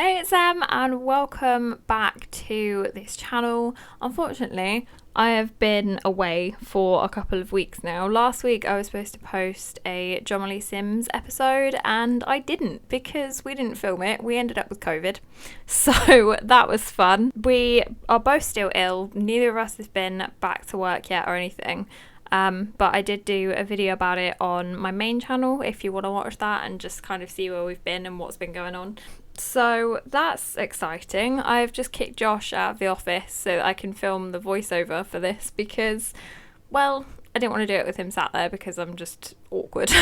Hey, it's Em, and welcome back to this channel. Unfortunately, I have been away for a couple of weeks now. Last week I was supposed to post a Jomily Sims episode and I didn't because we didn't film it. We ended up with COVID. So that was fun. We are both still ill. Neither of us has been back to work yet or anything. But I did do a video about it on my main channel if you want to watch that and just kind of see where we've been and what's been going on. So that's exciting. I've just kicked Josh out of the office so that I can film the voiceover for this because, well, I didn't want to do it with him sat there because I'm just awkward.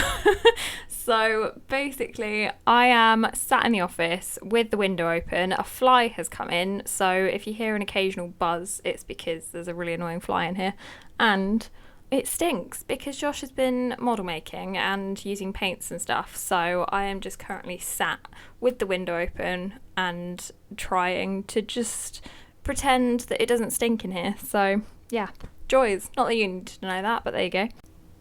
So basically I am sat in the office with the window open. A fly has come in, so if you hear an occasional buzz, it's because there's a really annoying fly in here. And it stinks because Josh has been model making and using paints and stuff, so I am just currently sat with the window open and trying to just pretend that it doesn't stink in here. So yeah, joys. Not that you need to know that, but there you go.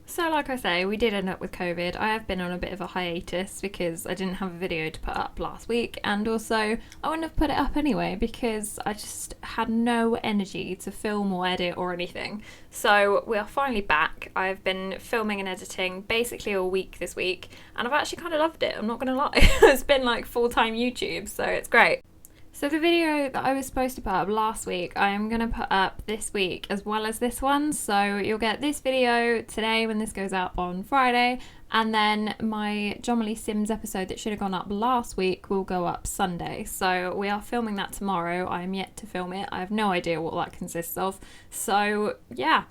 So like I say, we did end up with COVID. I have been on a bit of a hiatus because I didn't have a video to put up last week, and also I wouldn't have put it up anyway because I just had no energy to film or edit or anything. So we are finally back. I've been filming and editing basically all week this week and I've actually kind of loved it, I'm not gonna lie. It's been like full-time YouTube, so it's great. So the video that I was supposed to put up last week, I am going to put up this week as well as this one. So you'll get this video today when this goes up on Friday, and then my Jomily Sims episode that should have gone up last week will go up Sunday. So we are filming that tomorrow. I am yet to film it. I have no idea what that consists of. So yeah,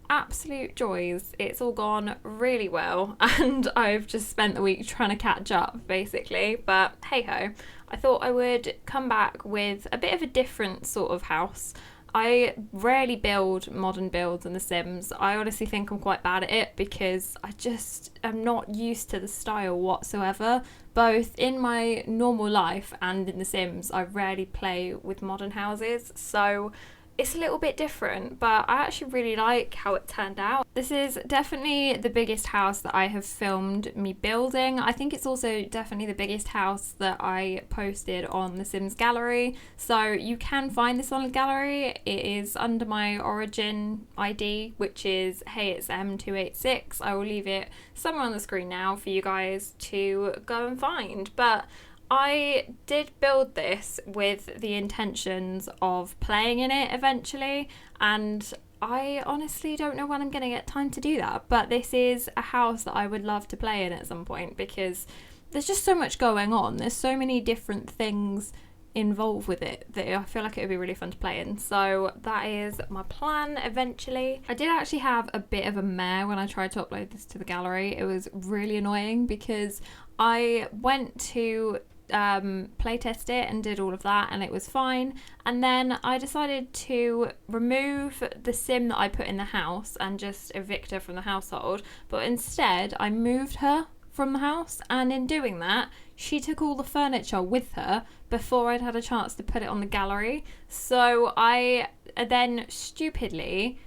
absolute joys. It's all gone really well and I've just spent the week trying to catch up basically, but hey ho. I thought I would come back with a bit of a different sort of house. I rarely build modern builds in The Sims. I honestly think I'm quite bad at it because I just am not used to the style whatsoever. Both in my normal life and in The Sims, I rarely play with modern houses, so it's a little bit different, but I actually really like how it turned out. This is definitely the biggest house that I have filmed me building. I think it's also definitely the biggest house that I posted on the Sims gallery. So you can find this on the gallery. It is under my origin ID, which is Hey It's M286. I will leave it somewhere on the screen now for you guys to go and find. But I did build this with the intentions of playing in it eventually, and I honestly don't know when I'm going to get time to do that, but this is a house that I would love to play in at some point because there's just so much going on. There's so many different things involved with it that I feel like it would be really fun to play in. So that is my plan eventually. I did actually have a bit of a mare when I tried to upload this to the gallery. It was really annoying because I went to playtest it and did all of that and it was fine, and then I decided to remove the sim that I put in the house and just evict her from the household, but instead I moved her from the house, and in doing that she took all the furniture with her before I'd had a chance to put it on the gallery. So I then stupidly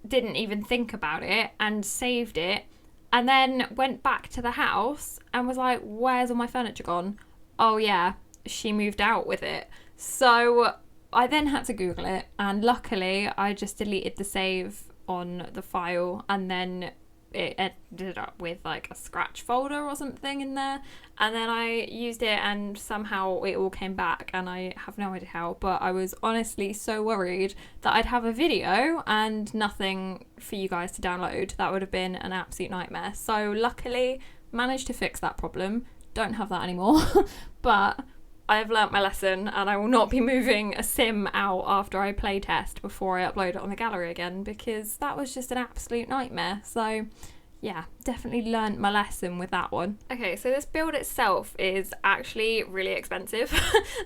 didn't even think about it and saved it, and then went back to the house and was like, where's all my furniture gone? Oh yeah, she moved out with it. So I then had to Google it, and luckily I just deleted the save on the file, and then it ended up with like a scratch folder or something in there, and then I used it and somehow it all came back, and I have no idea how, but I was honestly so worried that I'd have a video and nothing for you guys to download. That would have been an absolute nightmare. So luckily managed to fix that problem. Don't have that anymore. But I have learnt my lesson and I will not be moving a sim out after I play test before I upload it on the gallery again, because that was just an absolute nightmare. So yeah, definitely learnt my lesson with that one. Okay, so this build itself is actually really expensive.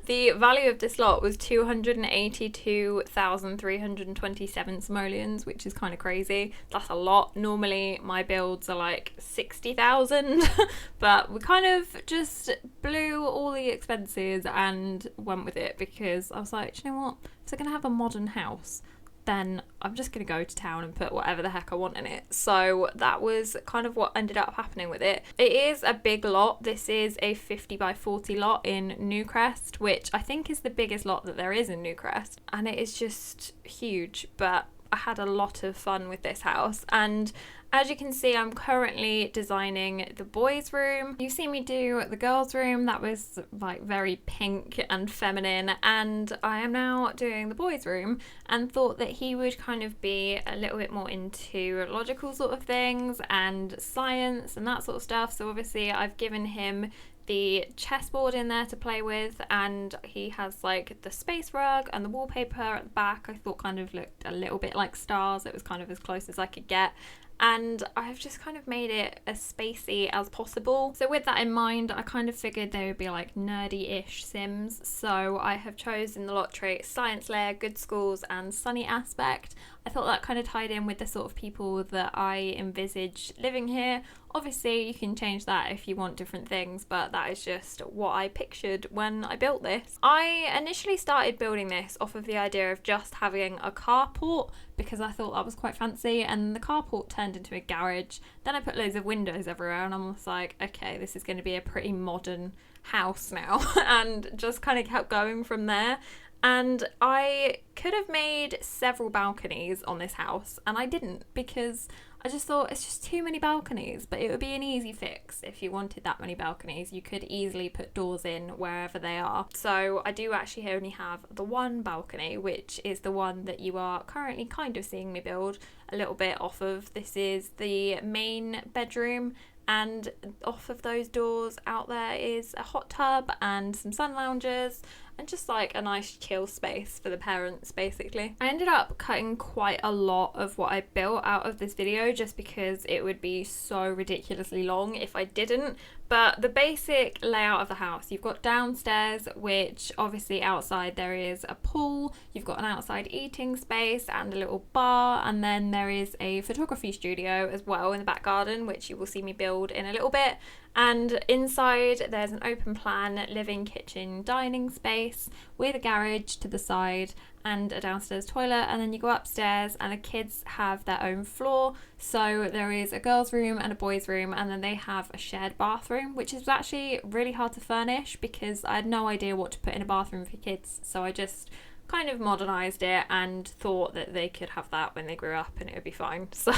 The value of this lot was 282,327 simoleons, which is kind of crazy. That's a lot. Normally my builds are like 60,000, but we kind of just blew all the expenses and went with it because I was like, do you know what? If they're gonna have a modern house, then I'm just going to go to town and put whatever the heck I want in it. So that was kind of what ended up happening with it. It is a big lot. This is a 50 by 40 lot in Newcrest, which I think is the biggest lot that there is in Newcrest. And it is just huge, but I had a lot of fun with this house. And as you can see, I'm currently designing the boys' room. You've seen me do the girls' room. That was like very pink and feminine. And I am now doing the boys' room and thought that he would kind of be a little bit more into logical sort of things and science and that sort of stuff. So obviously I've given him the chessboard in there to play with, and he has like the space rug and the wallpaper at the back. I thought kind of looked a little bit like stars. It was kind of as close as I could get. And I've just kind of made it as spacey as possible. So with that in mind, I kind of figured they would be like nerdy-ish Sims. So I have chosen the lot trait Science Lair, Good Schools and Sunny Aspect. I thought that kind of tied in with the sort of people that I envisage living here. Obviously, you can change that if you want different things, but that is just what I pictured when I built this. I initially started building this off of the idea of just having a carport because I thought that was quite fancy, and the carport turned into a garage. Then I put loads of windows everywhere and I'm just like, okay, this is going to be a pretty modern house now, and just kind of kept going from there. And I could have made several balconies on this house, and I didn't because I just thought it's just too many balconies, but it would be an easy fix if you wanted that many balconies. You could easily put doors in wherever they are. So I do actually only have the one balcony, which is the one that you are currently kind of seeing me build a little bit off of. This is the main bedroom, and off of those doors out there is a hot tub and some sun loungers and just like a nice chill space for the parents basically. I ended up cutting quite a lot of what I built out of this video just because it would be so ridiculously long if I didn't. But the basic layout of the house, you've got downstairs, which obviously outside there is a pool, you've got an outside eating space and a little bar, and then there is a photography studio as well in the back garden, which you will see me build in a little bit. And inside there's an open plan living, kitchen, dining space with a garage to the side and a downstairs toilet, and then you go upstairs and the kids have their own floor. So there is a girls' room and a boys' room, and then they have a shared bathroom, which is actually really hard to furnish because I had no idea what to put in a bathroom for kids. So I just kind of modernised it and thought that they could have that when they grew up and it would be fine. So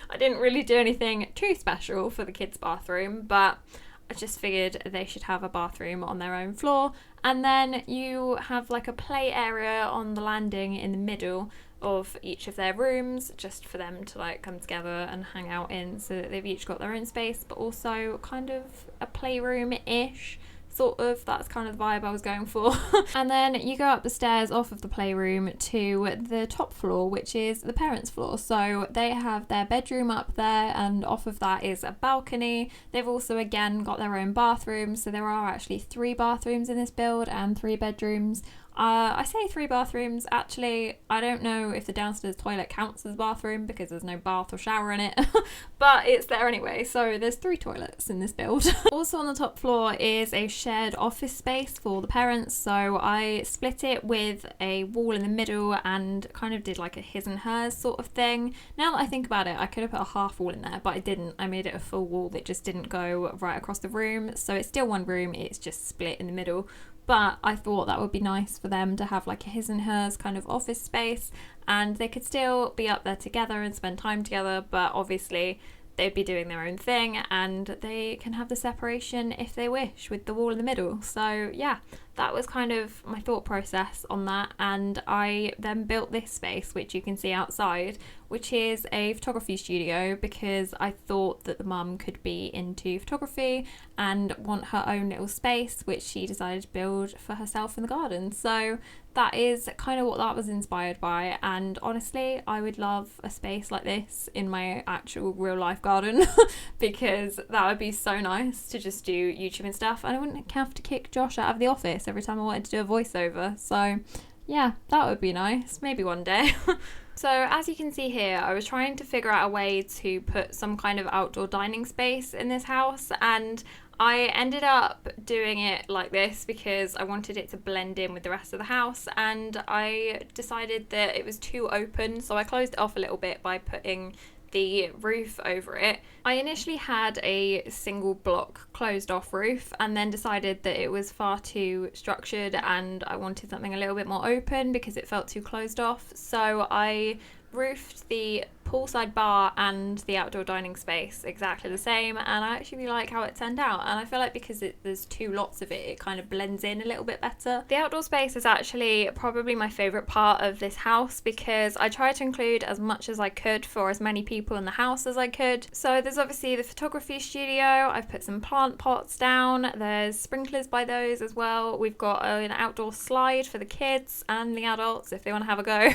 I didn't really do anything too special for the kids' bathroom, but I just figured they should have a bathroom on their own floor. And then you have like a play area on the landing in the middle of each of their rooms, just for them to like come together and hang out in, so that they've each got their own space, but also kind of a playroom-ish. Sort of, that's kind of the vibe I was going for. And then you go up the stairs off of the playroom to the top floor, which is the parents' floor. So they have their bedroom up there, and off of that is a balcony. They've also again got their own bathroom, so there are actually 3 bathrooms in this build and 3 bedrooms. I say 3 bathrooms, actually I don't know if the downstairs toilet counts as a bathroom because there's no bath or shower in it, but it's there anyway, so there's 3 toilets in this build. Also on the top floor is a shared office space for the parents, so I split it with a wall in the middle and kind of did like a his and hers sort of thing. Now that I think about it, I could have put a half wall in there, but I didn't. I made it a full wall that just didn't go right across the room, so it's still one room, it's just split in the middle. But I thought that would be nice for them to have like a his and hers kind of office space, and they could still be up there together and spend time together, but obviously they'd be doing their own thing and they can have the separation if they wish with the wall in the middle. So yeah, that was kind of my thought process on that. And I then built this space, which you can see outside, which is a photography studio, because I thought that the mum could be into photography and want her own little space, which she decided to build for herself in the garden. So that is kind of what that was inspired by, and honestly I would love a space like this in my actual real life garden because that would be so nice to just do YouTube and stuff, and I wouldn't have to kick Josh out of the office every time I wanted to do a voiceover. So yeah, that would be nice, maybe one day. So as you can see here, I was trying to figure out a way to put some kind of outdoor dining space in this house, and I ended up doing it like this because I wanted it to blend in with the rest of the house, and I decided that it was too open, so I closed it off a little bit by putting the roof over it. I initially had a single block closed off roof and then decided that it was far too structured and I wanted something a little bit more open because it felt too closed off. So I roofed the poolside bar and the outdoor dining space exactly the same, and I actually like how it turned out, and I feel like because there's two lots of it, it kind of blends in a little bit better. The outdoor space is actually probably my favourite part of this house because I tried to include as much as I could for as many people in the house as I could. So there's obviously the photography studio, I've put some plant pots down, there's sprinklers by those as well, we've got an outdoor slide for the kids and the adults if they want to have a go.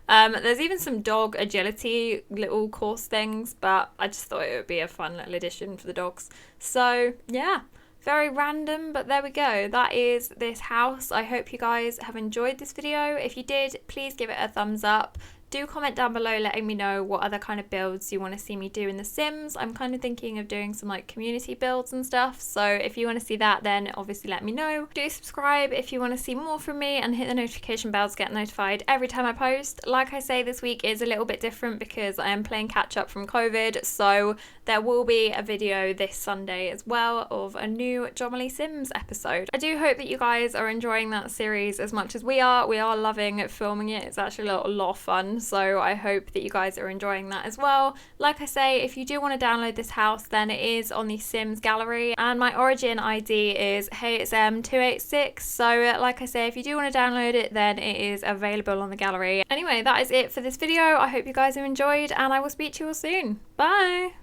There's even some dog agility little course things, but I just thought it would be a fun little addition for the dogs. So yeah, very random, but there we go. That is this house. I hope you guys have enjoyed this video. If you did, please give it a thumbs up. Do comment down below letting me know what other kind of builds you want to see me do in The Sims. I'm kind of thinking of doing some like community builds and stuff, so if you want to see that, then obviously let me know. Do subscribe if you want to see more from me and hit the notification bell to get notified every time I post. Like I say, this week is a little bit different because I am playing catch up from COVID, so there will be a video this Sunday as well of a new Jomily Sims episode. I do hope that you guys are enjoying that series as much as we are. We are loving filming it. It's actually a lot of fun, so I hope that you guys are enjoying that as well. Like I say, if you do want to download this house, then it is on the Sims gallery, and my origin ID is HeyIt'sM286. So like I say, if you do want to download it, then it is available on the gallery. Anyway, that is it for this video. I hope you guys have enjoyed, and I will speak to you all soon. Bye!